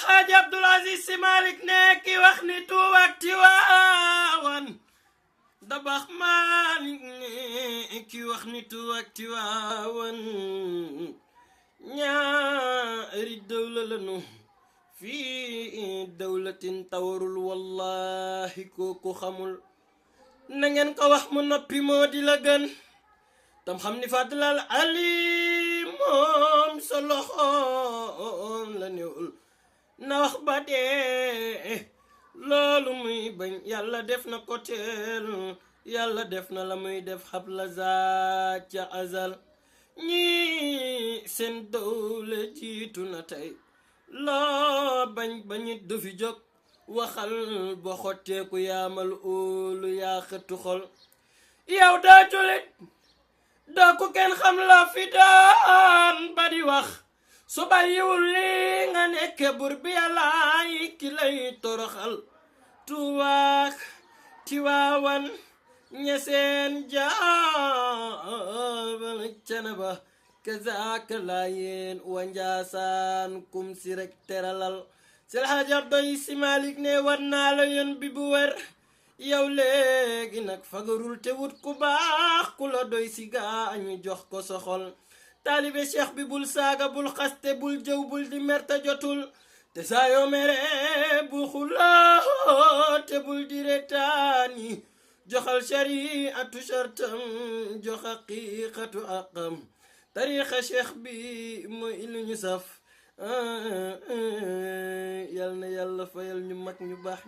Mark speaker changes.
Speaker 1: Alxaaji Abdul Aziz Si Malik ne ki wax ni Tuuba ak Tiwaawan Dabax Malik ne ki wax ni Tuuba ak Tiwaawan ñaari dawla lanu fii dawlatin tawarul wallahi kooku xamul na ngeen ko wax mu noppi moo di la gën tam xam ni Fadlal Ali moom sa loxoom la néewul na wax ba dee loolu muy bañ yàlla def na ko teel yàlla def na la muy def xabla za ca azal ñii seen dawla jiitu na tey loo bañ bañit du fi jóg waxal ba xotteeku yaamal óolu yaa xëttu xol yow daa julit daa ku kenn xam la fi daan ba di wax su bàyyiwul li nga nekke bur bi yàllaay ki lay toroxal Tuubaa Tiwaawan ñeseen jaabal Canaba kazaaka Laayeen wa Njaasaan kum si rek teralal Seydi Haaji Abdoulaye Si Malik ne war naa la yoon bi bu wér yow léegi nag fagarul te wut ku baax ku la doy si gaañu jox ko soxol taalibe cheikh bi bul saaga bul xaste bul jëw bul di merta jotul te saa yoo mere bul xuloo te bul di retaani joxal shariatu shartam jox haqiqatu aqam tariqa cheikh bi mooy lu ñu saf yal na yàlla fayal ñu mag ñu baax